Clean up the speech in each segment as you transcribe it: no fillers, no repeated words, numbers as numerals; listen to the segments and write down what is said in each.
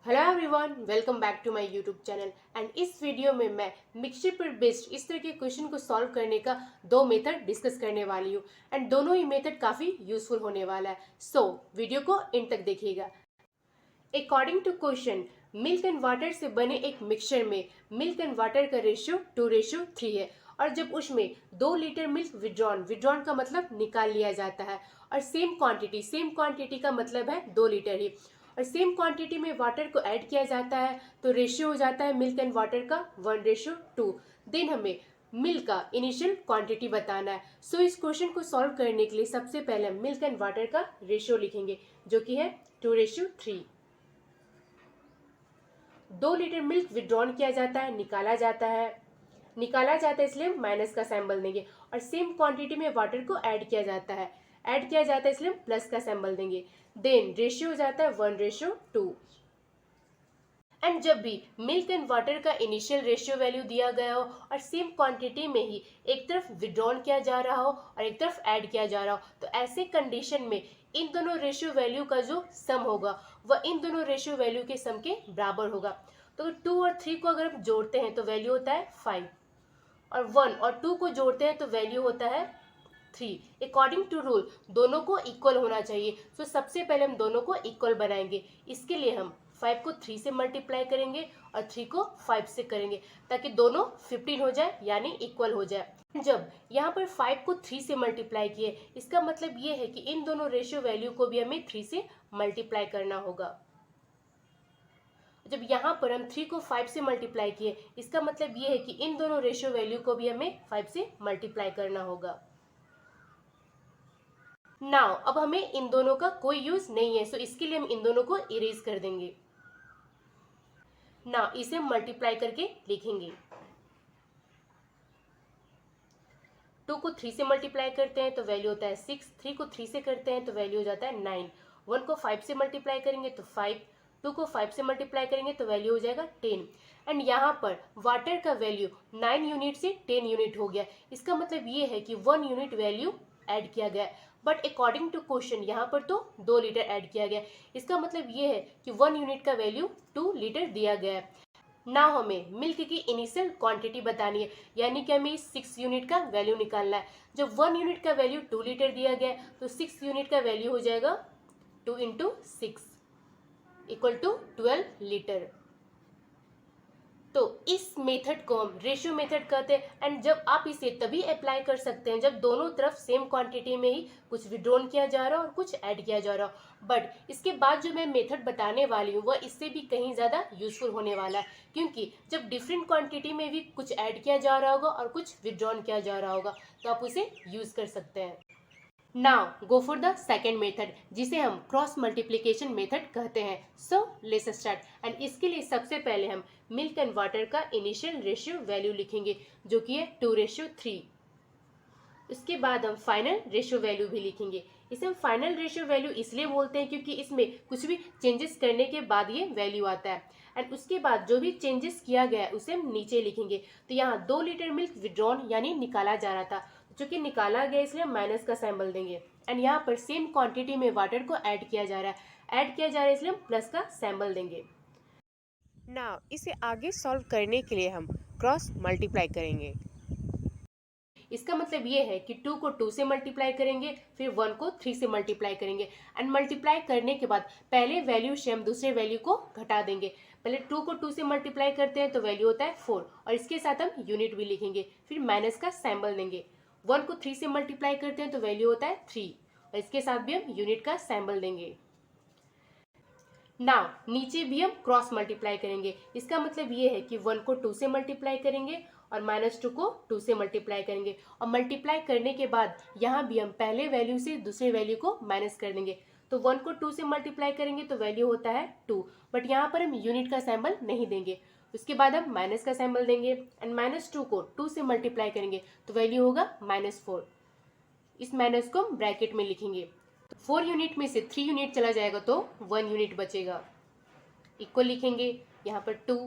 Hello everyone, welcome back to my YouTube channel. And इस video में मैं mixture पर बेस्ड इस तरह के क्वेश्चन को सॉल्व करने का दो मेथड डिस्कस करने वाली हूँ। एंड दोनों ही मेथड काफ़ी यूजफुल होने वाला है। सो वीडियो को एंड तक देखिएगा। According to question, milk and water से बने एक मिक्सचर में मिल्क एंड वाटर का रेशियो 2:3 है। और जब उसमें 2 लीटर मिल्क विड्रॉन का मतलब निकाल लिया जाता है, और सेम क्वांटिटी का मतलब है 2 लीटर ही, और सेम क्वांटिटी में वाटर को ऐड किया जाता है, तो रेशियो हो जाता है मिल्क एंड वाटर का 1:2। देन हमें मिल्क का इनिशियल क्वांटिटी बताना है। सो इस क्वेश्चन को सॉल्व करने के लिए सबसे पहले हम मिल्क एंड वाटर का रेशियो लिखेंगे, जो कि है 2:3। 2 लीटर मिल्क विड्रॉन किया जाता है, निकाला जाता है इसलिए हम माइनस का सिंबल देंगे, और सेम क्वांटिटी में वाटर को ऐड किया जाता है, इसलिए हम प्लस का सिंबल देंगे। देन रेशियो हो जाता है 1:2। एंड जब भी मिल्क एंड वाटर का इनिशियल रेशियो वैल्यू दिया गया हो और सेम क्वांटिटी में ही एक तरफ विड्रॉन किया जा रहा हो और एक तरफ ऐड किया जा रहा हो, तो ऐसे कंडीशन में इन दोनों रेशियो वैल्यू का जो सम होगा वह इन दोनों रेशियो वैल्यू के सम के बराबर होगा। तो 2 और 3 को अगर हम जोड़ते हैं तो वैल्यू होता है 5, और 1 और 2 को जोड़ते हैं तो वैल्यू होता है 3। अकॉर्डिंग टू रूल दोनों को इक्वल होना चाहिए। तो सबसे पहले हम दोनों को इक्वल बनाएंगे। इसके लिए हम 5 को 3 से मल्टीप्लाई करेंगे और 3 को 5 से करेंगे, ताकि दोनों 15 हो जाए, यानी इक्वल हो जाए। जब यहाँ पर 5 को 3 से मल्टीप्लाई किए, इसका मतलब ये है कि इन दोनों रेशियो वैल्यू को भी हमें 3 से मल्टीप्लाई करना होगा। जब यहाँ पर हम 3 को 5 से मल्टीप्लाई किए, इसका मतलब ये है कि इन दोनों रेशियो वैल्यू को भी हमें 5 से मल्टीप्लाई करना होगा। नाउ अब हमें इन दोनों का कोई यूज नहीं है, सो इसके लिए हम इन दोनों को इरेज कर देंगे। नाउ इसे हम मल्टीप्लाई करके लिखेंगे। 2 को 3 से मल्टीप्लाई करते हैं तो वैल्यू होता है 6, 3 को 3 से करते हैं तो वैल्यू हो जाता है 9, 1 को 5 से मल्टीप्लाई करेंगे तो 5, 2 को 5 से मल्टीप्लाई करेंगे तो वैल्यू हो जाएगा 10। एंड यहाँ पर वाटर का वैल्यू 9 यूनिट से 10 यूनिट हो गया। इसका मतलब ये है कि 1 यूनिट वैल्यू ऐड किया गया, बट अकॉर्डिंग टू क्वेश्चन यहाँ पर तो 2 लीटर ऐड किया गया। इसका मतलब ये है कि 1 यूनिट का वैल्यू 2 लीटर दिया गया है। ना हमें मिल्क की इनिशियल क्वांटिटी बतानी है, यानी कि हमें 6 यूनिट का वैल्यू निकालना है। जब 1 यूनिट का वैल्यू 2 लीटर दिया गया है, तो 6 यूनिट का वैल्यू हो जाएगा 2 × 6 = 12 लीटर। तो इस मेथड को हम रेशियो मेथड कहते हैं। एंड जब आप इसे तभी अप्लाई कर सकते हैं जब दोनों तरफ सेम क्वांटिटी में ही कुछ विड्रॉन किया जा रहा हो और कुछ ऐड किया जा रहा हो। बट इसके बाद जो मैं मेथड बताने वाली हूँ वह इससे भी कहीं ज़्यादा यूजफुल होने वाला है, क्योंकि जब डिफरेंट क्वांटिटी में भी कुछ ऐड किया जा रहा होगा और कुछ विड्रॉन किया जा रहा होगा, तो आप उसे यूज कर सकते हैं। Now go for the second method, जिसे हम क्रॉस मल्टीप्लीकेशन मेथड कहते हैं। So let's start. एंड इसके लिए सबसे पहले हम मिल्क एंड वाटर का इनिशियल रेशियो वैल्यू लिखेंगे, जो कि है 2:3। इसके बाद हम फाइनल रेशियो वैल्यू भी लिखेंगे। इसे हम फाइनल रेशियो वैल्यू इसलिए बोलते हैं क्योंकि इसमें कुछ भी चेंजेस करने के बाद ये वैल्यू आता है। एंड उसके बाद जो भी चेंजेस किया गया है उसे हम नीचे लिखेंगे। तो यहाँ 2 लीटर मिल्क विड्रॉन यानी निकाला जा रहा था, चूंकि निकाला गया इसलिए हम माइनस का सिंबल देंगे। एंड यहाँ पर सेम क्वांटिटी में वाटर को ऐड किया जा रहा है, इसलिए हम प्लस का सिंबल देंगे। नाउ इसे आगे सॉल्व करने के लिए हम क्रॉस मल्टीप्लाई करेंगे। इसका मतलब ये है कि 2 को 2 से मल्टीप्लाई करेंगे, फिर 1 को 3 से मल्टीप्लाई करेंगे। एंड मल्टीप्लाई करने के बाद पहले वैल्यू से हम दूसरे वैल्यू को घटा देंगे। पहले 2 को 2 से मल्टीप्लाई करते हैं तो वैल्यू होता है 4, और इसके साथ हम यूनिट भी लिखेंगे, फिर माइनस का सिंबल देंगे। 1 को 3 से मल्टीप्लाई करते हैं तो वैल्यू होता है 3, और इसके साथ भी हम यूनिट का सिंबल देंगे। नाउ नीचे भी हम क्रॉस मल्टीप्लाई करेंगे। इसका मतलब ये है कि 1 को 2 से मल्टीप्लाई करेंगे और -2 को 2 से मल्टीप्लाई करेंगे, और मल्टीप्लाई करने के बाद यहाँ भी हम पहले वैल्यू से दूसरे वैल्यू को माइनस कर देंगे। तो 1 को 2 से मल्टीप्लाई करेंगे तो वैल्यू होता है 2, बट यहाँ पर हम यूनिट का सिंबल नहीं देंगे। उसके बाद हम माइनस का सिंबल देंगे, एंड -2 को 2 से मल्टीप्लाई करेंगे तो वैल्यू होगा -4। इस माइनस को हम ब्रैकेट में लिखेंगे। 4 यूनिट में से 3 यूनिट चला जाएगा तो 1 यूनिट बचेगा। इक्वल लिखेंगे, यहाँ पर 2,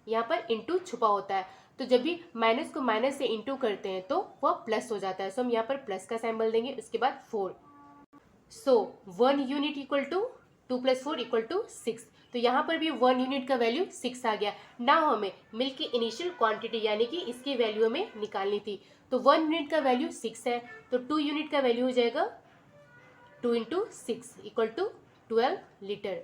यहाँ पर इंटू छुपा होता है, तो जब भी माइनस को माइनस से इंटू करते हैं तो वह प्लस हो जाता है। सो हम यहाँ पर प्लस का सिंबल देंगे, उसके बाद 4। सो 1 यूनिट = 2 + 4 = 6। तो यहाँ पर भी 1 यूनिट का वैल्यू 6 आ गया। नाउ हमें मिल्क की इनिशियल क्वांटिटी यानी कि इसकी वैल्यू हमें निकालनी थी। तो 1 यूनिट का वैल्यू 6 है, तो 2 यूनिट का वैल्यू हो जाएगा 2 × 6 = 12 लीटर।